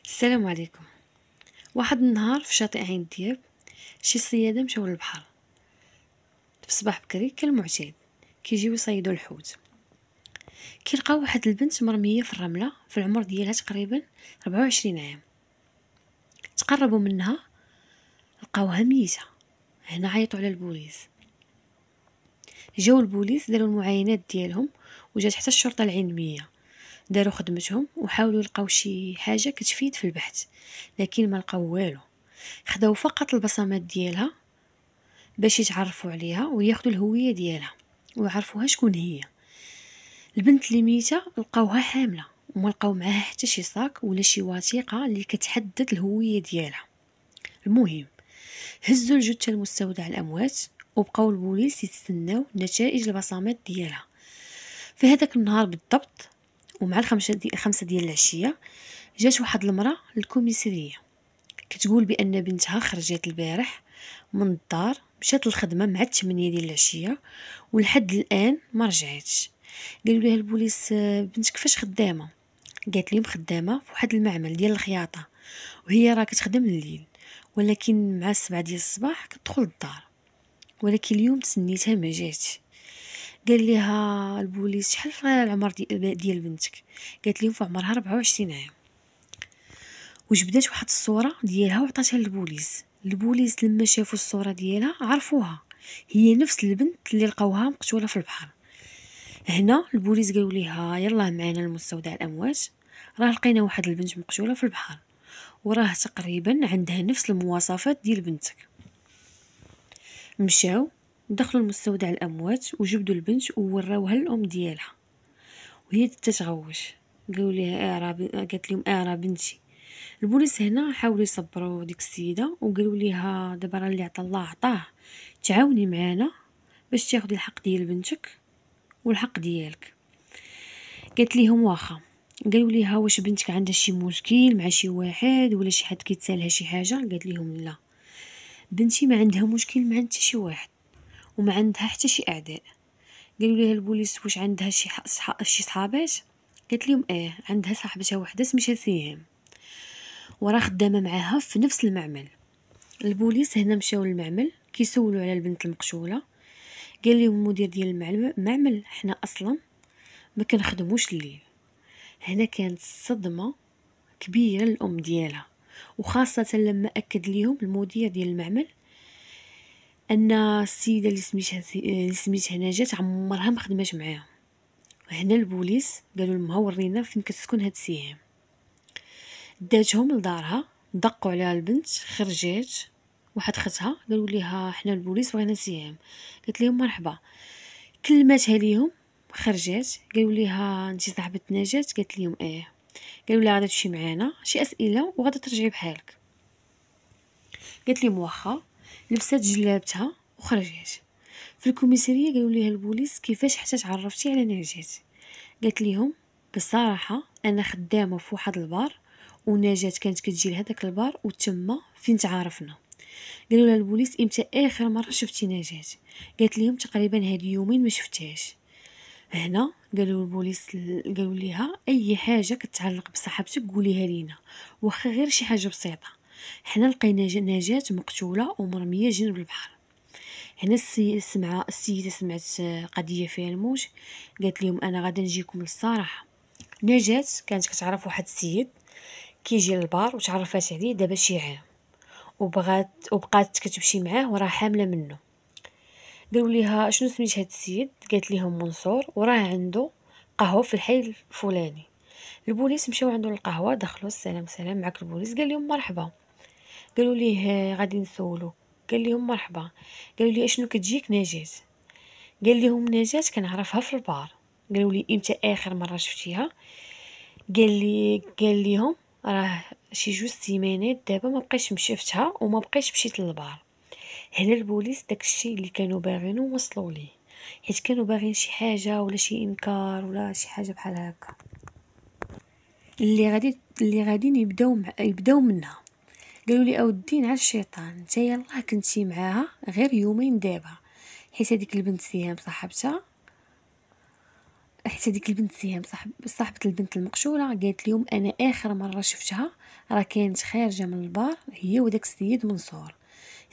السلام عليكم. واحد النهار في شاطئ عين دياب شي صيادة مشاو للبحر في الصباح بكري كالمعتاد كيجيو يصيدوا الحوت. كيلقاو واحد البنت مرمية في الرملة في العمر ديالها تقريبا 24 عام. تقربوا منها لقاوها ميتة. هنا عيطوا على البوليس. جاو البوليس داروا المعاينات ديالهم وجات حتى الشرطة العلمية داروا خدمتهم وحاولوا يلقاو شي حاجة كتفيد في البحث، لكن ما لقاو والو. خداو فقط البصمات ديالها باش يتعرفوا عليها وياخدوا الهوية ديالها ويعرفوها شكون هي. البنت اللي ميتة لقاوها حاملة وما لقاو معاها حتى شي صاك ولا شي وثيقة اللي كتحدد الهوية ديالها. المهم هزوا الجثة لمستودع الأموات وبقاو البوليس يتسناو نتائج البصمات ديالها. في هذاك النهار بالضبط ومع الخمسة ديال العشية جات واحد المرأة للكوميسارية كتقول بأن بنتها خرجت البارح من الدار، مشات للخدمة مع 8 ديال العشية ولحد الآن ما رجعتش. قالوا لها البوليس بنتك فاش خدامة؟ قالت لهم خدامة في واحد المعمل ديال الخياطة وهي راه كتخدم الليل، ولكن مع 7 ديال الصباح كتدخل الدار، ولكن اليوم تسنيتها ما جاتش. قال لها البوليس شحال في العمر ديال بنتك؟ قالت لهم في عمرها 24 عام. وجبدات واحد الصورة ديالها وعطاتها للبوليس. البوليس لما شافوا الصورة ديالها عرفوها هي نفس البنت اللي لقاوها مقتولة في البحر. هنا البوليس قالوا ليها يلا معنا لمستودع الأموات، راه لقينا واحد البنت مقتولة في البحر وراه تقريبا عندها نفس المواصفات ديال بنتك. مشاو دخلوا لمستودع الأموات وجبدوا البنت ووراوها الأم ديالها وهي تتغوش. قالوا ليها قالت لهم راه بنتي. البوليس هنا حاولوا يصبروا ديك السيده وقالوا ليها دابا راه اللي عطا الله عطاه، تعاوني معنا باش تاخدي الحق ديال بنتك والحق ديالك. قالت ليهم واخا. قالوا ليها واش بنتك عندها شي مشكل مع شي واحد ولا شي حد كيتسالها شي حاجه؟ قالت ليهم لا، بنتي ما عندها مشكل مع حتى شي واحد وما عندها حتى شي اعداء. قالوا ليها البوليس واش عندها شي صحابات؟ قالت لهم عندها صاحبتها وحده سميتها سهام وراه خدامه معاها في نفس المعمل. البوليس هنا مشاو للمعمل كيسولوا على البنت المقتوله. قال لهم المدير ديال المعمل حنا اصلا ما كنخدموش الليل. هنا كانت صدمه كبيره للام ديالها، وخاصه لما اكد ليهم المدير ديال المعمل ان السيده اللي سميتها نجاة عمرها ما خدمات معاهم. هنا البوليس قالوا لهم ها ورينا فين كتسكن هاد سهام. داتهم لدارها، دقوا على البنت، خرجت واحد ختها قالوا ليها حنا البوليس بغينا سهام. قالت لهم مرحبا، كلماتها ليهم، خرجت. قالوا ليها انت صاحبة نجاة؟ قالت لهم قالوا لها غادا تمشي معانا شي اسئله وغادا ترجعي بحالك. قالت لهم واخا، لبسات جلابتها وخرجت. في الكوميساريه قالوا ليها البوليس كيفاش حتى تعرفتي على نجاة؟ قالت لهم بصراحه انا خدامه في واحد البار ونجاة كانت كتجي لهداك البار وتما فين تعارفنا. قالوا لها البوليس امتى اخر مره شفتي نجاة؟ قالت لهم تقريبا هاد يومين ما شفتهاش. هنا قالوا البوليس قالوا ليها اي حاجه كتعلق بصاحبتك قوليها لينا، واخا غير شي حاجه بسيطه. حنا لقينا نجاة مقتوله ومرميه جنب البحر. هنا السيده سمعت قضيه فيها الموت. قالت لهم انا غادا نجيكم للصراحه. نجاة كانت كتعرف واحد السيد كيجي للبار وتعرفات عليه دابا شي عام وبقات كتمشي معاه وراه حامله منه. قالوا ليها شنو سميت هاد السيد؟ قالت لهم منصور وراه عنده قهوه في الحي الفلاني. البوليس مشاو عنده القهوه، دخلوا السلام سلام معك البوليس؟ قال لهم مرحبا. قالوا ليه غادي نسولو؟ قال لهم مرحبا. قالوا لي اشنو كتجيك نجاة؟ قال لهم نجاة كنعرفها في البار. قالوا لي امتى اخر مره شفتيها؟ قال لهم راه شي 2 سيمانات دابا ما بقيتش شفتها وما بقيتش مشيت للبار. هنا البوليس داكشي اللي كانوا باغينو وصلوا ليه، حيت كانوا باغيين شي حاجه ولا شي انكار ولا شي حاجه بحال هكا اللي غاديين يبداو منها. قالوا لي اودي على الشيطان، انت يلاه كنتي معاها غير يومين دابا، حيت هذيك البنت سهام صاحبتها حتى ديك البنت سهام صاحبة البنت المقشوره قالت لهم انا اخر مره شفتها راه كانت خارجه من البار هي وداك السيد منصور.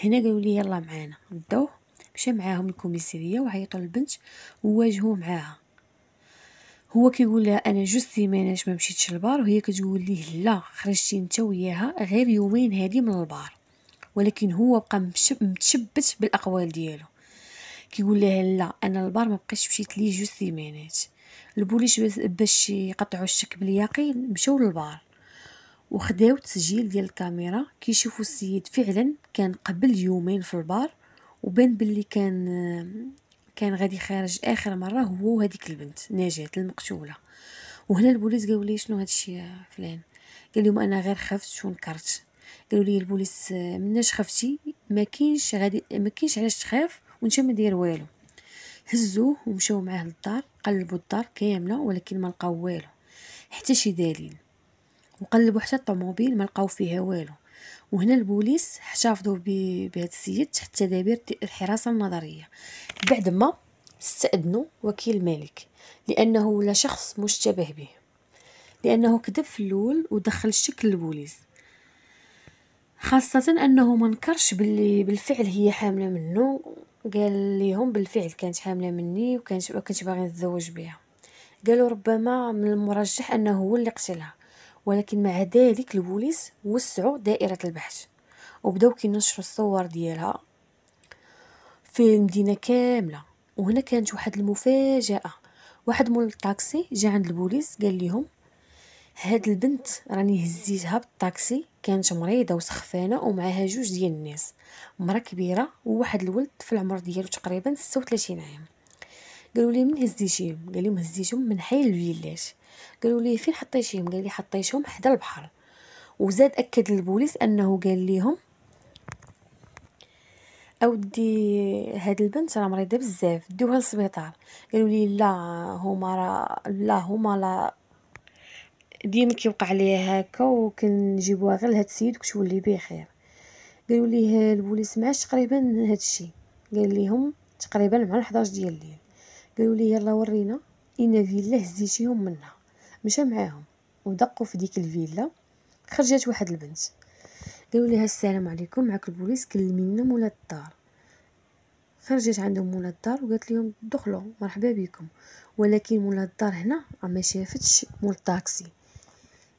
هنا قالوا لي يلا معانا، بداوه مشى معاهم الكوميساريه وعيطوا للبنت وواجهوا معاها. هو كيقول لها انا جوج سيمانات ما مشيتش للبار، وهي كتقول ليه لا خرجتي انت وياها غير يومين هادي من البار. ولكن هو بقى متشبت بالاقوال ديالو، كيقول لها لا انا البار ما بقيتش مشيت ليه جوج سيمانات. البوليس باش يقطعوا الشك باليقين مشاو للبار وخداو تسجيل ديال الكاميرا كيشوفوا السيد فعلا كان قبل يومين في البار، وبان باللي كان غادي خارج اخر مره هو وهذيك البنت نجاة المقتوله. وهنا البوليس قالوا لي شنو هادشي يا فلان؟ قال لهم انا غير خفت ونكرت. قالوا لي البوليس مناش خفتي؟ ما كاينش علاش تخاف وانت ما داير والو. هزوه ومشاو معاه للدار، قلبوا الدار كامله ولكن ما لقاو والو حتى شي دليل، وقلبوا حتى الطوموبيل ما لقاو فيها والو. وهنا البوليس احتفظوا بهذا السيد تحت تدابير الحراسه النظريه بعد ما استأذنوا وكيل الملك، لانه ولا شخص مشتبه به، لانه كذب في الاول ودخل الشك للبوليس، خاصه انه ما نكرش باللي بالفعل هي حامله منه. قال لهم بالفعل كانت حامله مني وكنت باغي نتزوج بها. قالوا ربما من المرجح انه هو اللي قتلها، ولكن مع ذلك البوليس وسعوا دائره البحث وبداو كينشروا الصور ديالها في المدينه كامله. وهنا كانت واحد المفاجاه، واحد مول الطاكسي جا عند البوليس قال لهم هاد البنت راني هزيتها بالطاكسي، كانت مريضه وسخفانه ومعها جوج ديال الناس، مرا كبيره وواحد الولد في العمر ديالو تقريبا 36 عام. قالوا لي من هزيتيهم؟ قال لهم هزيتهم من حي الفيلاج. قالوا لي فين حطيتيهم؟ قال لي حطيتهم حدا البحر. وزاد اكد للبوليس انه قال لهم اودي هاد البنت راه مريضه بزاف ديوها للسبيطار. قالوا لي لا ديما كيوقع ليها هكا وكنجيبوها غير لهاد السيد وكتولي بخير. قالوا ليه البوليس معاش تقريبا هاد الشيء؟ قال لهم تقريبا مع 11 ديال الليل. قالوا لي يلا ورينا ان فيلا هزيتيهم منها. مشى معاهم ودقوا في ديك الفيلا، خرجت واحد البنت. قالوا لها السلام عليكم، معك البوليس كلمينا مولا الدار. خرجت عندهم مولا الدار وقالت لهم دخلوا مرحبا بكم، ولكن مولا الدار هنا ما شافتش مول الطاكسي.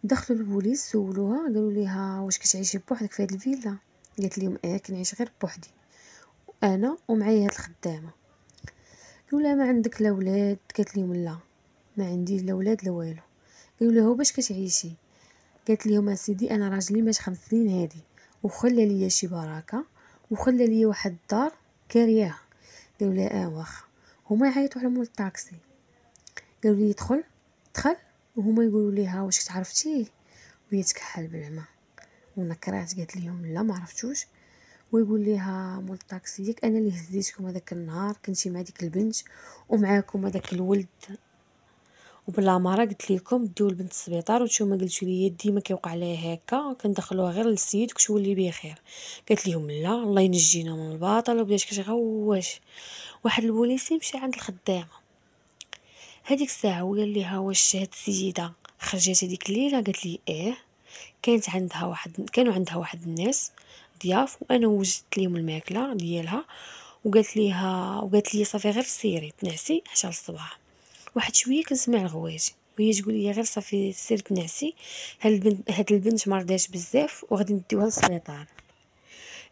دخلوا البوليس سولوها قالوا لها واش كتعيشي بوحدك في هذه الفيلا؟ قالت لهم كنعيش غير بوحدي انا ومعايا هاد الخدامه. قالوا لها ما عندك لا ولاد؟ قالت لهم لا ما عندي لا ولاد لا والو. قالوا لها باش كتعيشي؟ قالت لهم اسيدي انا راجلي مات 5 سنين هادي وخلى ليا شي بركه وخلى ليا واحد الدار كارياها. قالوا لها واخا. هما يعيطوا على مول الطاكسي قالوا لي دخل وهما يقولوا ليها واش تعرفتيه؟ وهي تكحل بالعمى ونكرات قالت لهم لا ما عرفتوش. ويقول ليها مول الطاكسي ياك انا اللي هزيتكم هذاك النهار كنتي مع ديك البنت ومعاكم هذاك الولد، وبلا مرة قلت لكم ديو البنت للسبيطار وانتوما قلتوا لي ديما كيوقع ليها هكا كندخلوها غير للسيد وكتولي بخير. قالت لهم لا الله ينجينا من الباطل، وبدات كتغواش. واحد البوليسي مشى عند الخدامه هذيك الساعه وقال لها واش هاد السيده خرجت هذيك الليله؟ قالت لي كانوا عندها واحد الناس ضياف وانا وجدت لهم الماكله ديالها. وقالت لي صافي غير سيري تنعسي حتى الصباح، واحد شويه كنسمع الغوات وهي تقول لي غير صافي سيري تنعسي، هاد البنت مرضات بزاف وغادي نديوها للسبيطار.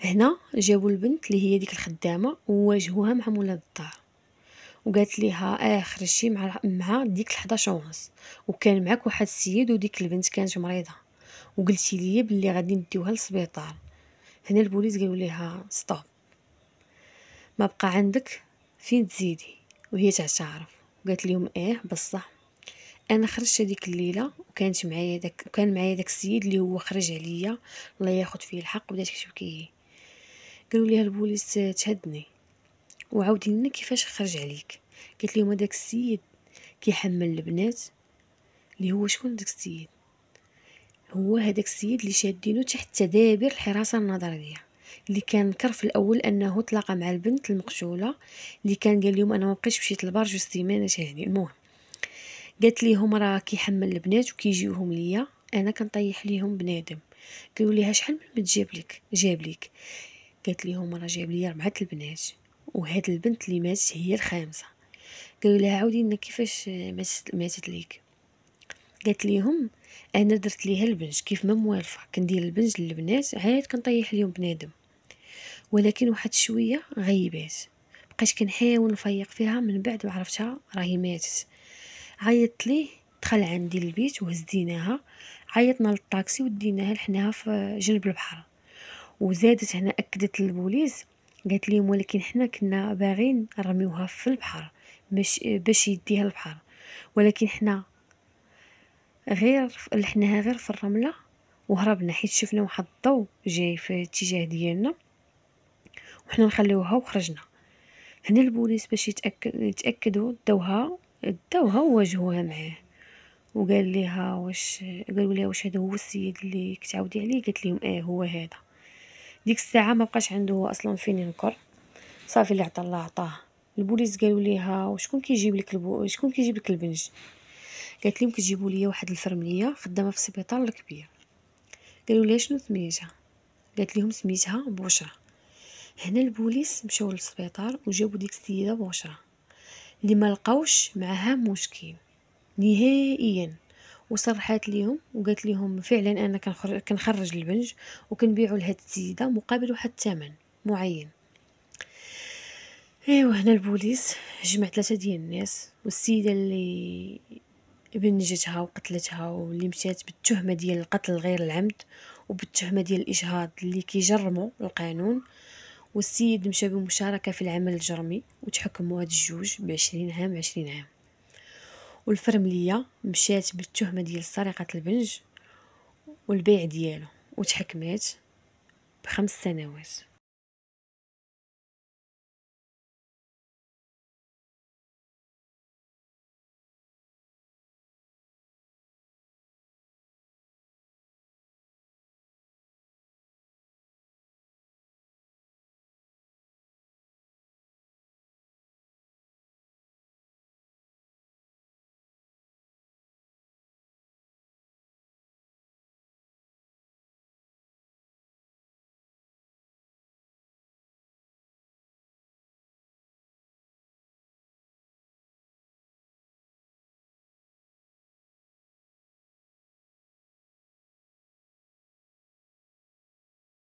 هنا جابوا البنت اللي هي ديك الخدامه وواجهوها مع مولات الدار وقالت ليها خرجتي مع ديك 11 ونص وكان معك واحد السيد وديك البنت كانت مريضه وقلتي لي بلي غادي نديوها للسبيطار. هنا البوليس قالوا ليها ستوب، ما بقى عندك فين تزيدي. وهي تعترف قالت لهم بصح انا خرجت هذيك الليله كان معايا داك السيد اللي هو خرج عليا الله ياخذ فيه الحق. بدات كتبكي. قالوا ليها البوليس تهدني وعاودي لنا كيفاش خرج عليك. قالت لهم هذاك السيد كيحمل البنات اللي هو شكون داك السيد؟ هو هذاك السيد اللي شادينه تحت تدابير الحراسه النظريه، اللي كان نكر في الاول انه تلاقى مع البنت المقتوله اللي كان قال لهم انا ما بقيتش مشيت للبار جوج سيمانات هذه. المهم قالت ليهم راه كيحمل البنات وكيجيوهم ليا انا كنطيح ليهم بنادم. قالوا ليها شحال من بنت جاب ليك؟ قالت ليهم راه جاب لي 4 البنات وهاد البنت اللي ماتت هي الخامسه. قالوا لها عاودي لنا كيفاش ماتت ليك؟ قالت ليهم انا درت ليها البنج كيف ما موالفه، كندير البنج للبنات عاد كنطيح ليهم بنادم، ولكن واحد شويه غيبات، بقيت كنحاول نفيق فيها، من بعد عرفتها راهي ماتت. عيطت ليه، دخل عندي البيت وهزيناها، عيطنا للطاكسي وديناها لحناها في جنب البحر. وزادت هنا اكدت للبوليس، قالت لهم ولكن حنا كنا باغين نرميوها في البحر مش باش يديها البحر، ولكن حنا غير لحناها غير في الرمله وهربنا حيت شفنا واحد الضوء جاي في الاتجاه ديالنا وحنا نخليوها وخرجنا. هنا البوليس باش يتاكدوا داوها وواجهوها معاه، وقال لها قالوا لها واش هذا هو السيد اللي كتعاودي عليه؟ قالت لهم هو هذا. ديك الساعه ما بقاش عنده هو اصلا فين ينكر، صافي اللي عطا الله عطاه. البوليس قالوا ليها وشكون كيجيب لك شكون كيجيب لك البنج؟ قالت لهم كتجيبوا لي واحد الفرمليه خدامه في السبيطار الكبير. قالوا لها شنو سميتها؟ قالت لهم سميتها بشرى. هنا البوليس مشاو للسبيطار وجابوا ديك السيده بشرى اللي ما لقاوش معها مشكل نهائيا، وصرحات ليهم وقالت لهم فعلا انا كنخرج البنج وكنبيعو لهاد السيده مقابل واحد الثمن معين. ايوا هنا البوليس جمع 3 ديال الناس، والسيده اللي بنجتها وقتلتها واللي مشات بالتهمه ديال القتل غير العمد وبالتهمه ديال الاجهاض اللي كيجرموا القانون، والسيد مشى بمشاركه في العمل الجرمي وتحكموا هاد الجوج ب20 عام 20 عام. والفرمليه مشات بالتهمه ديال سرقه البنج والبيع ديالو وتحكمات ب5 سنوات.